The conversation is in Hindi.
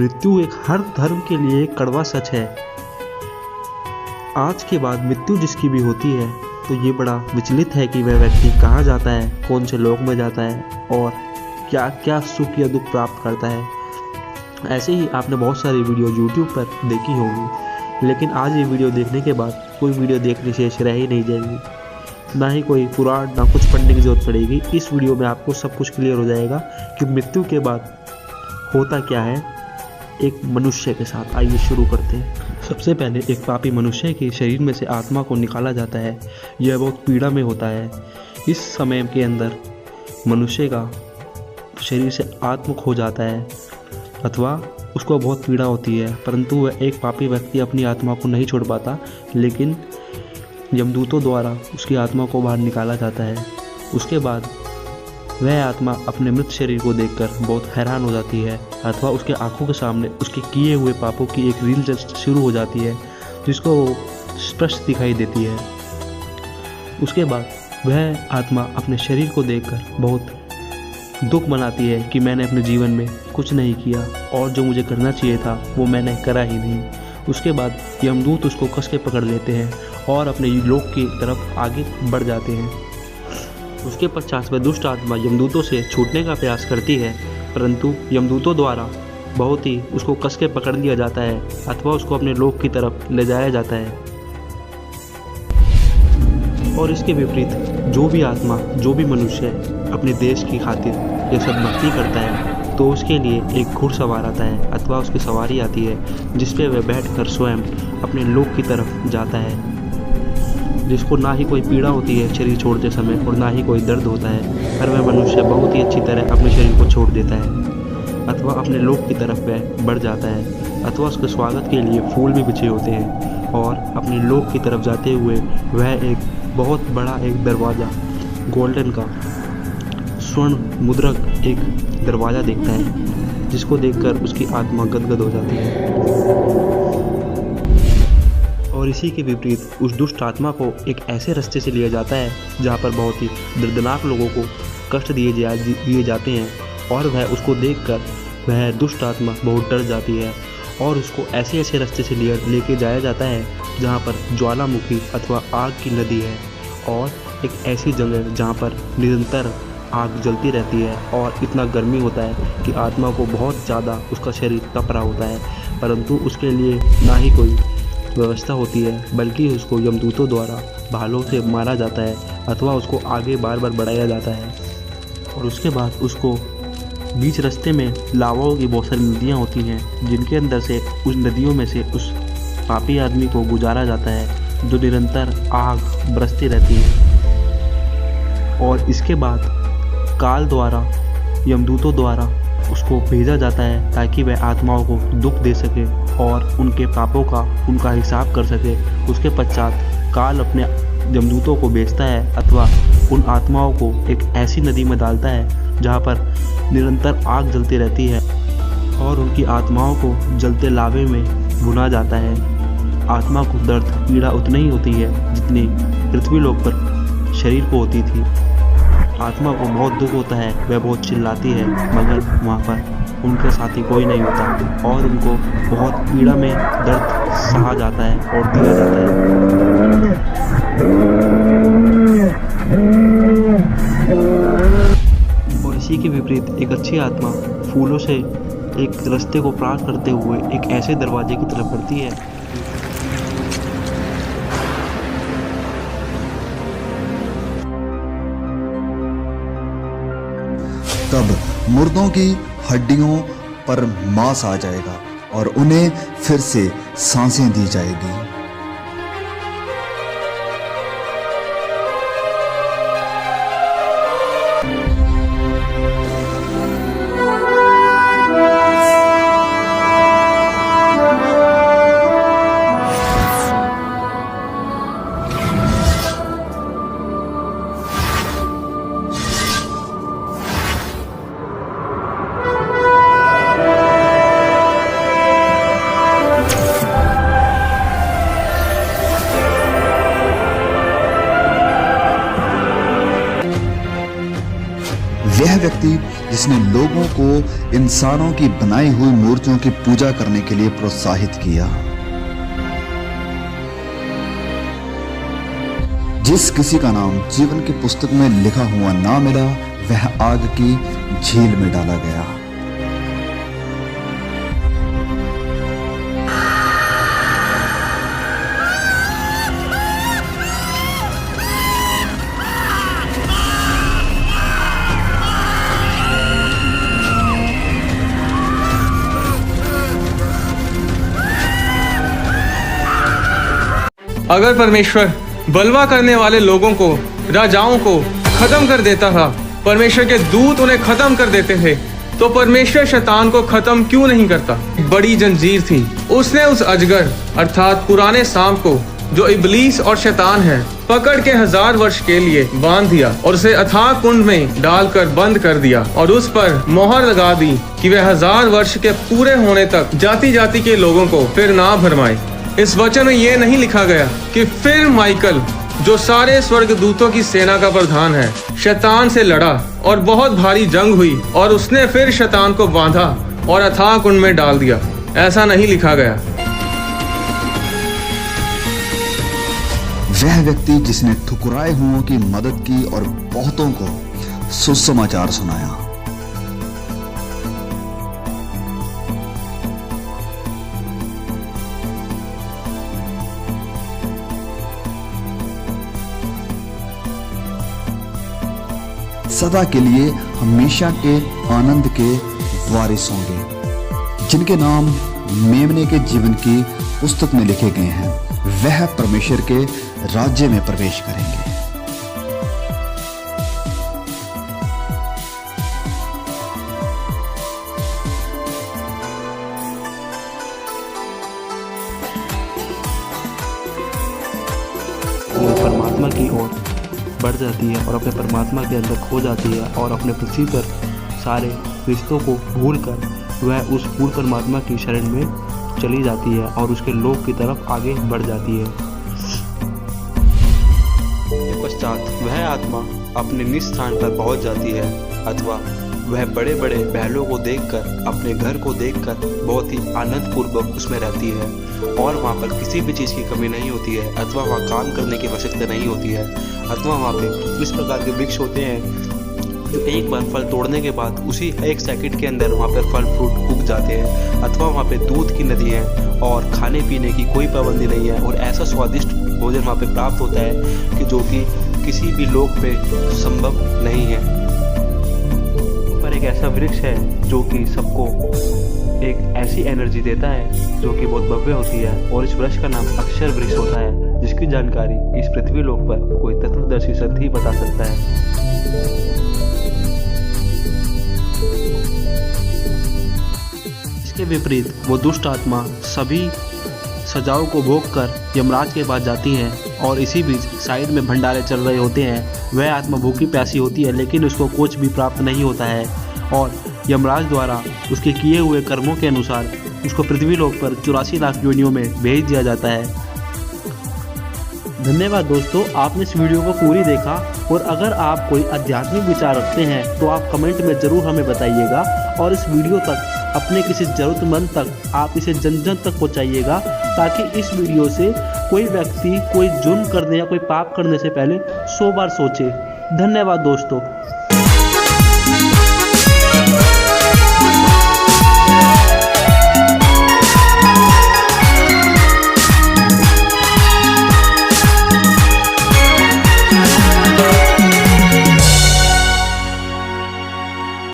मृत्यु एक हर धर्म के लिए एक कड़वा सच है। आज के बाद मृत्यु जिसकी भी होती है तो ये बड़ा विचलित है कि वह व्यक्ति कहाँ जाता है, कौन से लोक में जाता है और क्या क्या सुख या दुख प्राप्त करता है। ऐसे ही आपने बहुत सारी वीडियो YouTube पर देखी होंगी, लेकिन आज ये वीडियो देखने के बाद कोई वीडियो देखने शेष रह ही नहीं जाएगी, ना ही कोई पुराण ना कुछ पढ़ने की जरूरत पड़ेगी। इस वीडियो में आपको सब कुछ क्लियर हो जाएगा कि मृत्यु के बाद होता क्या है एक मनुष्य के साथ। आइए शुरू करते हैं। सबसे पहले एक पापी मनुष्य के शरीर में से आत्मा को निकाला जाता है। यह बहुत पीड़ा में होता है। इस समय के अंदर मनुष्य का शरीर से आत्मा खो जाता है अथवा उसको बहुत पीड़ा होती है, परंतु वह एक पापी व्यक्ति अपनी आत्मा को नहीं छोड़ पाता, लेकिन यमदूतों द्वारा उसकी आत्मा को बाहर निकाला जाता है। उसके बाद वह आत्मा अपने मृत शरीर को देखकर बहुत हैरान हो जाती है अथवा उसके आंखों के सामने उसके किए हुए पापों की एक रील शुरू हो जाती है, जिसको वो स्पष्ट दिखाई देती है। उसके बाद वह आत्मा अपने शरीर को देखकर बहुत दुख मनाती है कि मैंने अपने जीवन में कुछ नहीं किया और जो मुझे करना चाहिए था वो मैंने करा ही नहीं। उसके बाद यमदूत उसको कस के पकड़ लेते हैं और अपने लोक की तरफ आगे बढ़ जाते हैं। उसके पश्चात वह दुष्ट आत्मा यमदूतों से छूटने का प्रयास करती है, परंतु यमदूतों द्वारा बहुत ही उसको कस के पकड़ लिया जाता है अथवा उसको अपने लोक की तरफ ले जाया जाता है। और इसके विपरीत जो भी आत्मा, जो भी मनुष्य अपने देश की खातिर ये सब मस्ती करता है तो उसके लिए एक घुड़सवार आता है अथवा उसकी सवारी आती है, जिस पे वह बैठकर स्वयं अपने लोक की तरफ जाता है, जिसको ना ही कोई पीड़ा होती है शरीर छोड़ते समय और ना ही कोई दर्द होता है। पर वह मनुष्य बहुत ही अच्छी तरह अपने शरीर को छोड़ देता है अथवा अपने लोक की तरफ वह बढ़ जाता है अथवा उसके स्वागत के लिए फूल भी बिछे होते हैं। और अपने लोक की तरफ जाते हुए वह एक बहुत बड़ा एक दरवाज़ा, गोल्डन का स्वर्ण मुद्रक एक दरवाज़ा देखता है, जिसको देखकर उसकी आत्मा गदगद हो जाती है। और इसी के विपरीत उस दुष्ट आत्मा को एक ऐसे रास्ते से लिया जाता है जहाँ पर बहुत ही दर्दनाक लोगों को कष्ट दिए जाते हैं और वह उसको देखकर वह दुष्ट आत्मा बहुत डर जाती है और उसको ऐसे ऐसे रास्ते से लेके जाया जाता है जहाँ पर ज्वालामुखी अथवा आग की नदी है और एक ऐसी जगह जहाँ पर निरंतर आग जलती रहती है और इतना गर्मी होता है कि आत्मा को बहुत ज़्यादा उसका शरीर तप रहा होता है, परंतु उसके लिए ना ही कोई व्यवस्था होती है, बल्कि उसको यमदूतों द्वारा भालों से मारा जाता है अथवा उसको आगे बार बार बढ़ाया जाता है। और उसके बाद उसको बीच रास्ते में लावाओं की बहुत सारी नदियाँ होती हैं, जिनके अंदर से उस नदियों में से उस पापी आदमी को गुजारा जाता है, जो निरंतर आग बरसती रहती है। और इसके बाद काल द्वारा, यमदूतों द्वारा उसको भेजा जाता है ताकि वह आत्माओं को दुख दे सके और उनके पापों का उनका हिसाब कर सके। उसके पश्चात काल अपने यमदूतों को भेजता है अथवा उन आत्माओं को एक ऐसी नदी में डालता है जहाँ पर निरंतर आग जलती रहती है और उनकी आत्माओं को जलते लावे में भुना जाता है। आत्मा को दर्द पीड़ा उतनी ही होती है जितनी पृथ्वी लोक पर शरीर को होती थी। आत्मा को बहुत दुख होता है, वह बहुत चिल्लाती है, मगर वहाँ पर उनके साथी कोई नहीं होता और उनको बहुत पीड़ा में दर्द सहा जाता है और दिया जाता है। और इसी के विपरीत एक अच्छी आत्मा फूलों से एक रास्ते को पार करते हुए एक ऐसे दरवाजे की तरफ बढ़ती है। तब मुर्दों की हड्डियों पर मांस आ जाएगा और उन्हें फिर से सांसें दी जाएगी। व्यक्ति जिसने लोगों को इंसानों की बनाई हुई मूर्तियों की पूजा करने के लिए प्रोत्साहित किया। जिस किसी का नाम जीवन की पुस्तक में लिखा हुआ ना मिला, वह आग की झील में डाला गया। अगर परमेश्वर बलवा करने वाले लोगों को, राजाओं को खत्म कर देता था, परमेश्वर के दूत उन्हें खत्म कर देते थे, तो परमेश्वर शैतान को खत्म क्यों नहीं करता? बड़ी जंजीर थी, उसने उस अजगर अर्थात पुराने सांप को, जो इब्लीस और शैतान है, पकड़ के 1000 वर्ष के लिए बांध दिया और उसे अथाह कुंड में डालकर बंद कर दिया और उस पर मोहर लगा दी कि वह 1000 वर्ष के पूरे होने तक जाति जाति के लोगों को फिर ना भरमाए। इस वचन में यह नहीं लिखा गया कि फिर माइकल, जो सारे स्वर्गदूतों की सेना का प्रधान है, शैतान से लड़ा और बहुत भारी जंग हुई और उसने फिर शैतान को बांधा और अथाह कुंड में डाल दिया। ऐसा नहीं लिखा गया। वह व्यक्ति जिसने ठुकराए हुओं की मदद की और बहुतों को सुसमाचार सुनाया। सदा के लिए हमेशा के आनंद के वारिस होंगे, जिनके नाम मेमने के जीवन की पुस्तक में लिखे गए हैं, वह परमेश्वर के राज्य में प्रवेश करेंगे। वो परमात्मा की ओर बढ़ जाती है और अपने परमात्मा के अंदर खो जाती है और अपने पृथ्वी पर सारे रिश्तों को भूलकर वह उस पूर्ण परमात्मा की शरण में चली जाती है और उसके लोक की तरफ आगे बढ़ जाती है। इसके पश्चात वह आत्मा अपने निज स्थान पर पहुंच जाती है अथवा वह बड़े बड़े महलों को देखकर, अपने घर को देखकर बहुत ही आनंद पूर्वक उसमें रहती है और वहाँ पर किसी भी चीज़ की कमी नहीं होती है अथवा वहाँ काम करने की आवश्यकता नहीं होती है अथवा वहाँ पे इस प्रकार के वृक्ष होते हैं जो एक बार फल तोड़ने के बाद उसी 1 सेकंड के अंदर वहाँ पर फल फ्रूट उग जाते हैं अथवा वहाँ पे दूध की नदी है और खाने पीने की कोई पाबंदी नहीं है और ऐसा स्वादिष्ट भोजन वहाँ पे प्राप्त होता है कि जो कि किसी भी लोक पे संभव नहीं है। पर एक ऐसा वृक्ष है जो कि सबको एक ऐसी एनर्जी देता है जो कि बहुत भव्य होती है और इस वृक्ष का नाम अक्षर वृक्ष होता है, जिसकी जानकारी इस पृथ्वी लोक पर कोई तत्वदर्शी संत ही बता सकता है। इसके विपरीत वो दुष्ट आत्मा सभी सजाओं को भोग कर यमराज के पास जाती हैं और इसी बीच साइड में भंडारे चल रहे होते हैं। वह आत्मा भूखी प्यासी होती है लेकिन उसको कुछ भी प्राप्त नहीं होता है और यमराज द्वारा उसके किए हुए कर्मों के अनुसार उसको पृथ्वी लोक पर 84 लाख योनियों में भेज दिया जाता है। धन्यवाद दोस्तों, आपने इस वीडियो को पूरी देखा और अगर आप कोई आध्यात्मिक विचार रखते हैं तो आप कमेंट में ज़रूर हमें बताइएगा और इस वीडियो तक अपने किसी ज़रूरतमंद तक आप इसे जन जन तक पहुंचाइएगा ताकि इस वीडियो से कोई व्यक्ति कोई जुर्म करने या कोई पाप करने से पहले 100 बार सोचे। धन्यवाद दोस्तों।